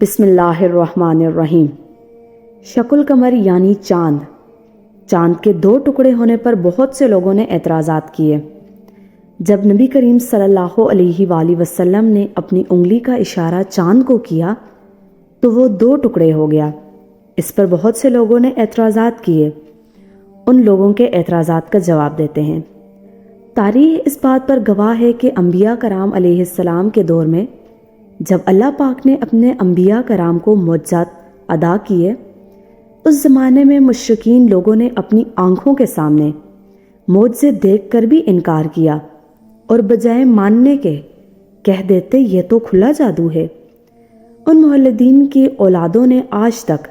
بسم اللہ الرحمن الرحیم۔ شق القمر یعنی چاند۔ چاند کے دو ٹکڑے ہونے پر بہت سے لوگوں نے اعتراضات کیے۔ جب نبی کریم صلی اللہ علیہ وآلہ وسلم نے اپنی انگلی کا اشارہ چاند کو کیا تو وہ دو ٹکڑے ہو گیا۔ اس پر بہت سے لوگوں نے اعتراضات کیے۔ ان لوگوں کے اعتراضات کا جواب دیتے ہیں۔ تاریخ اس بات پر گواہ ہے کہ انبیاء کرام علیہ السلام کے دور میں جب اللہ پاک نے اپنے انبیاء کرام کو معجزات ادا کیے، اس زمانے میں مشرکین لوگوں نے اپنی آنکھوں کے سامنے معجزے دیکھ کر بھی انکار کیا اور بجائے ماننے کے کہہ دیتے یہ تو کھلا جادو ہے۔ ان مولدین کی اولادوں نے آج تک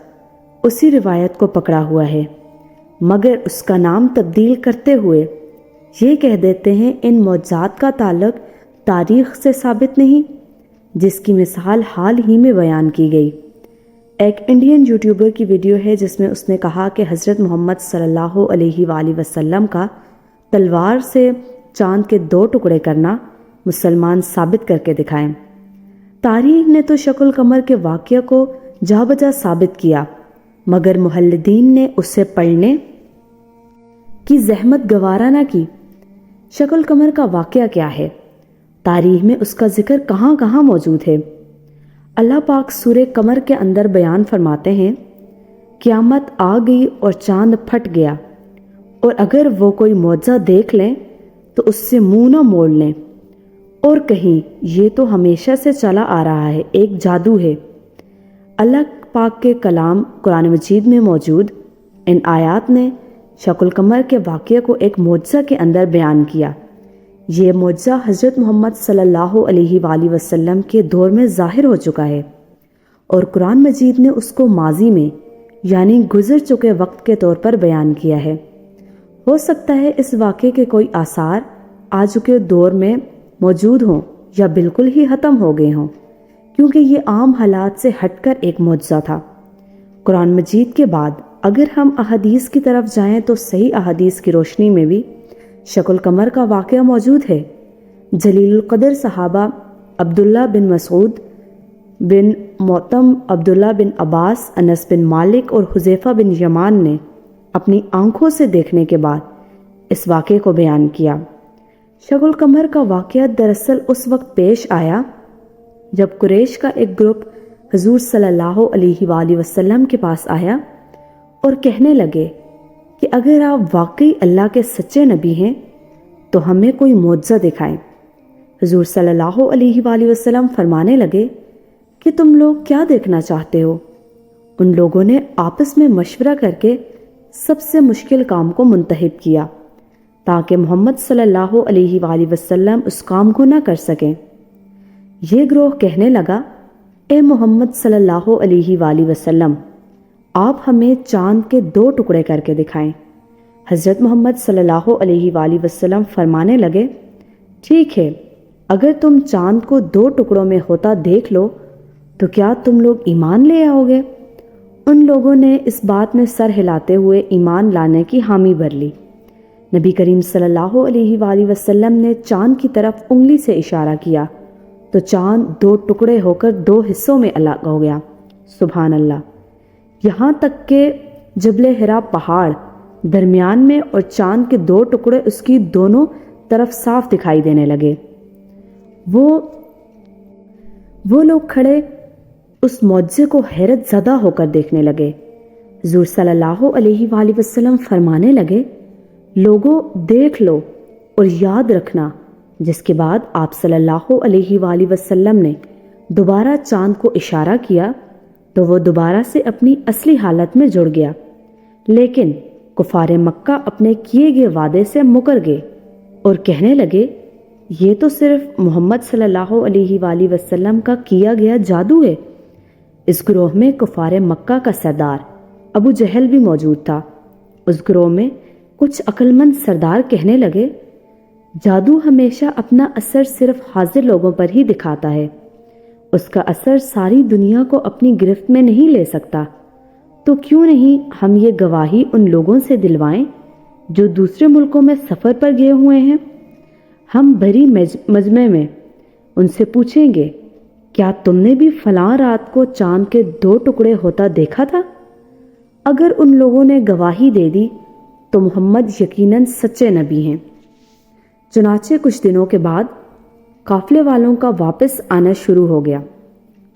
اسی روایت کو پکڑا ہوا ہے، مگر اس کا نام تبدیل کرتے ہوئے یہ کہہ دیتے ہیں ان معجزات کا تعلق تاریخ سے ثابت نہیں، جس کی مثال حال ہی میں بیان کی گئی۔ ایک انڈین یوٹیوبر کی ویڈیو ہے جس میں اس نے کہا کہ حضرت محمد صلی اللہ علیہ وآلہ وسلم کا تلوار سے چاند کے دو ٹکڑے کرنا مسلمان ثابت کر کے دکھائیں۔ تاریخ نے تو شق القمر کے واقعہ کو جا بجا ثابت کیا، مگر مقلدین نے اسے پڑھنے کی زحمت گوارا نہ کی۔ شق القمر کا واقعہ کیا ہے؟ تاریخ میں اس کا ذکر کہاں کہاں موجود ہے؟ اللہ پاک سورہ قمر کے اندر بیان فرماتے ہیں، قیامت آ گئی اور چاند پھٹ گیا، اور اگر وہ کوئی معجزہ دیکھ لیں تو اس سے منہ نہ موڑ لیں اور کہیں یہ تو ہمیشہ سے چلا آ رہا ہے، ایک جادو ہے۔ اللہ پاک کے کلام قرآن مجید میں موجود ان آیات نے شق القمر کے واقعے کو ایک معجزہ کے اندر بیان کیا۔ یہ معجزہ حضرت محمد صلی اللہ علیہ وآلہ وسلم کے دور میں ظاہر ہو چکا ہے، اور قرآن مجید نے اس کو ماضی میں یعنی گزر چکے وقت کے طور پر بیان کیا ہے۔ ہو سکتا ہے اس واقعے کے کوئی آثار آ چکے دور میں موجود ہوں یا بالکل ہی ختم ہو گئے ہوں، کیونکہ یہ عام حالات سے ہٹ کر ایک معجزہ تھا۔ قرآن مجید کے بعد اگر ہم احادیث کی طرف جائیں تو صحیح احادیث کی روشنی میں بھی شق القمر کا واقعہ موجود ہے۔ جلیل القدر صحابہ عبداللہ بن مسعود بن معتم، عبداللہ بن عباس، انس بن مالک اور حذیفہ بن یمان نے اپنی آنکھوں سے دیکھنے کے بعد اس واقعے کو بیان کیا۔ شق القمر کا واقعہ دراصل اس وقت پیش آیا جب قریش کا ایک گروپ حضور صلی اللہ علیہ وآلہ وسلم کے پاس آیا اور کہنے لگے کہ اگر آپ واقعی اللہ کے سچے نبی ہیں تو ہمیں کوئی معجزہ دکھائیں۔ حضور صلی اللہ علیہ وآلہ وسلم فرمانے لگے کہ تم لوگ کیا دیکھنا چاہتے ہو؟ ان لوگوں نے آپس میں مشورہ کر کے سب سے مشکل کام کو منتخب کیا تاکہ محمد صلی اللہ علیہ وآلہ وسلم اس کام کو نہ کر سکیں۔ یہ گروہ کہنے لگا، اے محمد صلی اللہ علیہ وآلہ وسلم، آپ ہمیں چاند کے دو ٹکڑے کر کے دکھائیں۔ حضرت محمد صلی اللہ علیہ وآلہ وسلم فرمانے لگے، ٹھیک ہے، اگر تم چاند کو دو ٹکڑوں میں ہوتا دیکھ لو تو کیا تم لوگ ایمان لے آؤ گے؟ ان لوگوں نے اس بات میں سر ہلاتے ہوئے ایمان لانے کی حامی بھر لی۔ نبی کریم صلی اللہ علیہ وآلہ وسلم نے چاند کی طرف انگلی سے اشارہ کیا تو چاند دو ٹکڑے ہو کر دو حصوں میں الگ ہو گیا۔ سبحان اللہ! یہاں تک کہ جبل حرا پہاڑ درمیان میں اور چاند کے دو ٹکڑے اس کی دونوں طرف صاف دکھائی دینے لگے۔ وہ لوگ کھڑے اس معجزے کو حیرت زدہ ہو کر دیکھنے لگے۔ حضور صلی اللہ علیہ وآلہ وسلم فرمانے لگے، لوگوں دیکھ لو اور یاد رکھنا۔ جس کے بعد آپ صلی اللہ علیہ وآلہ وسلم نے دوبارہ چاند کو اشارہ کیا تو وہ دوبارہ سے اپنی اصلی حالت میں جڑ گیا، لیکن کفار مکہ اپنے کیے گئے وعدے سے مکر گئے اور کہنے لگے، یہ تو صرف محمد صلی اللہ علیہ وآلہ وسلم کا کیا گیا جادو ہے۔ اس گروہ میں کفار مکہ کا سردار ابو جہل بھی موجود تھا۔ اس گروہ میں کچھ عقل مند سردار کہنے لگے، جادو ہمیشہ اپنا اثر صرف حاضر لوگوں پر ہی دکھاتا ہے، اس کا اثر ساری دنیا کو اپنی گرفت میں نہیں لے سکتا، تو کیوں نہیں ہم یہ گواہی ان لوگوں سے دلوائیں جو دوسرے ملکوں میں سفر پر گئے ہوئے ہیں؟ ہم بھری مجمع میں ان سے پوچھیں گے کیا تم نے بھی فلاں رات کو چاند کے 2 ٹکڑے ہوتا دیکھا تھا؟ اگر ان لوگوں نے گواہی دے دی تو محمد یقیناً سچے نبی ہیں۔ چنانچہ کچھ دنوں کے بعد قافلے والوں کا واپس آنا شروع ہو گیا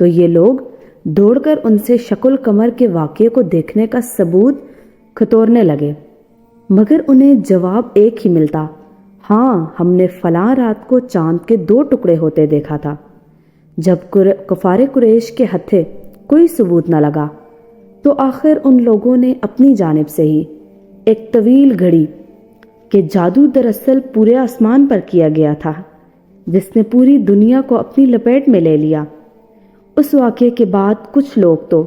تو یہ لوگ دوڑ کر ان سے شق القمر کے واقعے کو دیکھنے کا ثبوت کھتورنے لگے، مگر انہیں جواب ایک ہی ملتا، ہاں ہم نے فلاں رات کو چاند کے 2 ٹکڑے ہوتے دیکھا تھا۔ جب کفار قریش کے ہتھے کوئی ثبوت نہ لگا تو آخر ان لوگوں نے اپنی جانب سے ہی ایک طویل گھڑی کہ جادو دراصل پورے آسمان پر کیا گیا تھا، جس نے پوری دنیا کو اپنی لپیٹ میں لے لیا۔ اس واقعے کے بعد کچھ لوگ تو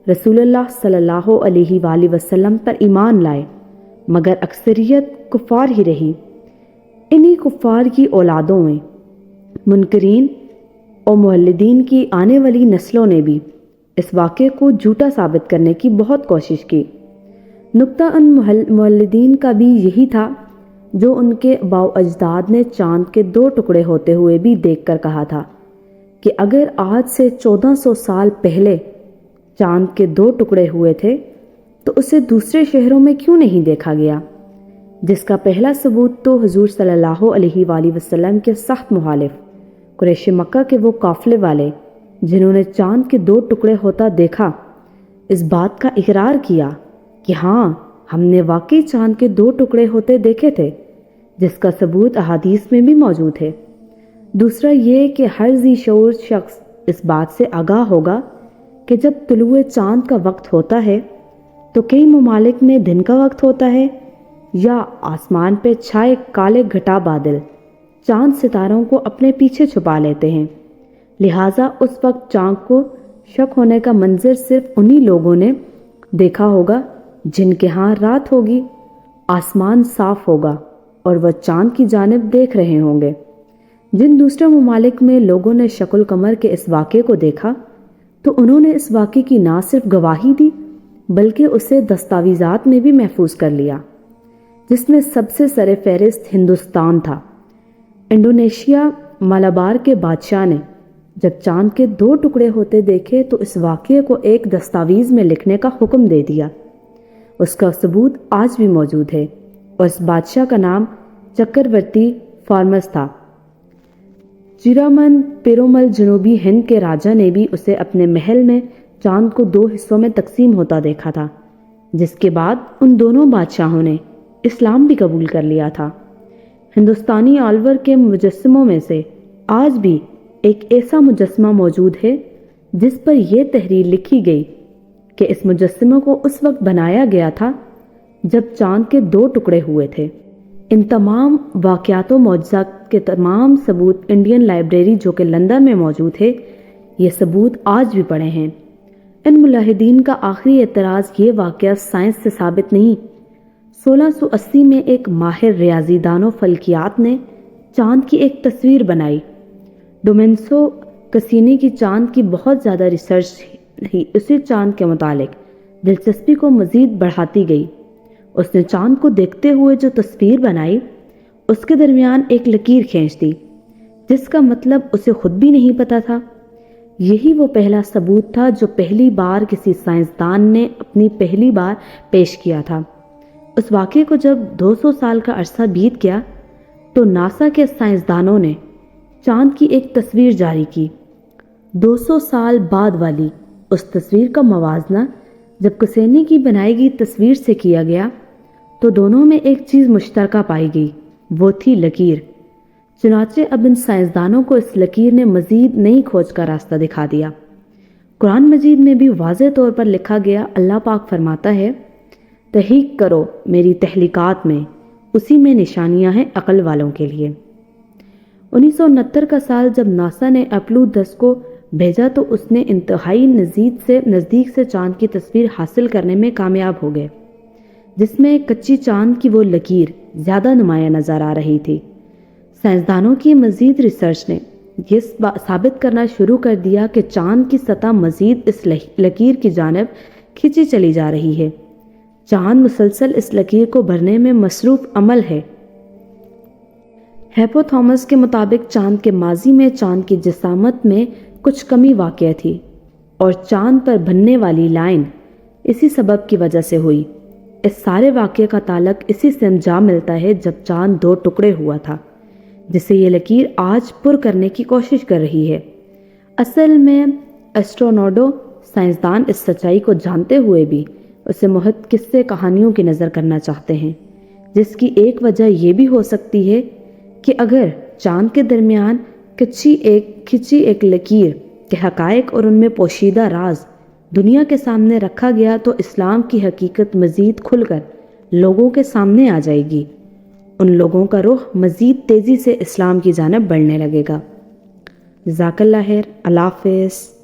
رسول اللہ صلی اللہ علیہ وآلہ وسلم پر ایمان لائے، مگر اکثریت کفار ہی رہی۔ انہی کفار کی اولادوں میں منکرین اور مولدین کی آنے والی نسلوں نے بھی اس واقعے کو جھوٹا ثابت کرنے کی بہت کوشش کی۔ نکتہ ان مولدین کا بھی یہی تھا جو ان کے آباء و اجداد نے چاند کے 2 ٹکڑے ہوتے ہوئے بھی دیکھ کر کہا تھا کہ اگر آج سے 1400 سال پہلے چاند کے 2 ٹکڑے ہوئے تھے تو اسے دوسرے شہروں میں کیوں نہیں دیکھا گیا، جس کا پہلا ثبوت تو حضور صلی اللہ علیہ وآلہ وسلم کے سخت مخالف قریش مکہ کے وہ قافلے والے جنہوں نے چاند کے 2 ٹکڑے ہوتا دیکھا، اس بات کا اقرار کیا کہ ہاں ہم نے واقعی چاند کے 2 ٹکڑے ہوتے دیکھے تھے، جس کا ثبوت احادیث میں بھی موجود ہے۔ دوسرا یہ کہ ہر ذی شعور شخص اس بات سے آگاہ ہوگا کہ جب طلوع چاند کا وقت ہوتا ہے تو کئی ممالک میں دن کا وقت ہوتا ہے، یا آسمان پہ چھائے کالے گھٹا بادل چاند ستاروں کو اپنے پیچھے چھپا لیتے ہیں، لہٰذا اس وقت چاند کو شک ہونے کا منظر صرف انہی لوگوں نے دیکھا ہوگا جن کے ہاں رات ہوگی، آسمان صاف ہوگا اور وہ چاند کی جانب دیکھ رہے ہوں گے۔ جن دوسرے ممالک میں لوگوں نے شق القمر کے اس واقعے کو دیکھا تو انہوں نے اس واقعے کی نہ صرف گواہی دی بلکہ اسے دستاویزات میں بھی محفوظ کر لیا، جس میں سب سے سر فہرست ہندوستان تھا۔ انڈونیشیا مالابار کے بادشاہ نے جب چاند کے 2 ٹکڑے ہوتے دیکھے تو اس واقعے کو ایک دستاویز میں لکھنے کا حکم دے دیا۔ اس کا ثبوت آج بھی موجود ہے اور اس بادشاہ کا نام چکرورتی فارمس تھا۔ چیرامن پیرومل جنوبی ہند کے راجا نے بھی اسے اپنے محل میں چاند کو 2 حصوں میں تقسیم ہوتا دیکھا تھا، جس کے بعد ان دونوں بادشاہوں نے اسلام بھی قبول کر لیا تھا۔ ہندوستانی آلور کے مجسموں میں سے آج بھی ایک ایسا مجسمہ موجود ہے جس پر یہ تحریر لکھی گئی کہ اس مجسمے کو اس وقت بنایا گیا تھا جب چاند کے 2 ٹکڑے ہوئے تھے۔ ان تمام واقعات و معجزات کے تمام ثبوت انڈین لائبریری جو کہ لندن میں موجود ہے، یہ ثبوت آج بھی پڑے ہیں۔ ان ملاحدین کا آخری اعتراض یہ واقعہ سائنس سے ثابت نہیں۔ 1680 میں ایک ماہر ریاضی دان و فلکیات نے چاند کی ایک تصویر بنائی۔ ڈومینسو کسینی کی چاند کی بہت زیادہ ریسرچ ہی اسی چاند کے متعلق دلچسپی کو مزید بڑھاتی گئی۔ اس نے چاند کو دیکھتے ہوئے جو تصویر بنائی اس کے درمیان ایک لکیر کھینچ دی، جس کا مطلب اسے خود بھی نہیں پتا تھا۔ یہی وہ پہلا ثبوت تھا جو پہلی بار کسی سائنسدان نے اپنی پہلی بار پیش کیا تھا۔ اس واقعے کو جب 200 سال کا عرصہ بیت گیا تو ناسا کے سائنسدانوں نے چاند کی ایک تصویر جاری کی۔ 200 سال بعد والی اس تصویر کا موازنہ جب کسینی کی بنائی گئی تصویر سے کیا گیا تو دونوں میں ایک چیز مشترکہ پائی گئی، وہ تھی لکیر۔ چنانچہ اب ان سائنسدانوں کو اس لکیر نے مزید نئی کھوج کا راستہ دکھا دیا۔ قرآن مجید میں بھی واضح طور پر لکھا گیا، اللہ پاک فرماتا ہے، تحقیق کرو میری تحلیقات میں، اسی میں نشانیاں ہیں عقل والوں کے لیے۔ 1969 کا سال جب ناسا نے اپولو 10 کو بھیجا تو اس نے انتہائی نزدیک سے چاند کی تصویر حاصل کرنے میں کامیاب ہو گئے، جس میں کچی چاند کی وہ لکیر زیادہ نمایاں نظر آ رہی تھی۔ سائنسدانوں کی مزید ریسرچ نے یہ ثابت کرنا شروع کر دیا کہ چاند کی سطح مزید اس لکیر کی جانب کھینچی چلی جا رہی ہے۔ چاند مسلسل اس لکیر کو بھرنے میں مصروف عمل ہے۔ ہیپو تھامس کے مطابق چاند کے ماضی میں چاند کی جسامت میں کچھ کمی واقع تھی اور چاند پر بننے والی لائن اسی سبب کی وجہ سے ہوئی۔ اس سارے واقعے کا تعلق اسی سے انجام ملتا ہے جب چاند 2 ٹکڑے ہوا تھا، جسے یہ لکیر آج پر کرنے کی کوشش کر رہی ہے۔ اصل میں ایسٹرونوڈو سائنسدان اس سچائی کو جانتے ہوئے بھی اسے محض قصے کہانیوں کی نظر کرنا چاہتے ہیں، جس کی ایک وجہ یہ بھی ہو سکتی ہے کہ اگر چاند کے درمیان کھچی ایک لکیر کے حقائق اور ان میں پوشیدہ راز دنیا کے سامنے رکھا گیا تو اسلام کی حقیقت مزید کھل کر لوگوں کے سامنے آ جائے گی۔ ان لوگوں کا رخ مزید تیزی سے اسلام کی جانب بڑھنے لگے گا۔ جزاک اللہ خیر۔ اللہ حافظ۔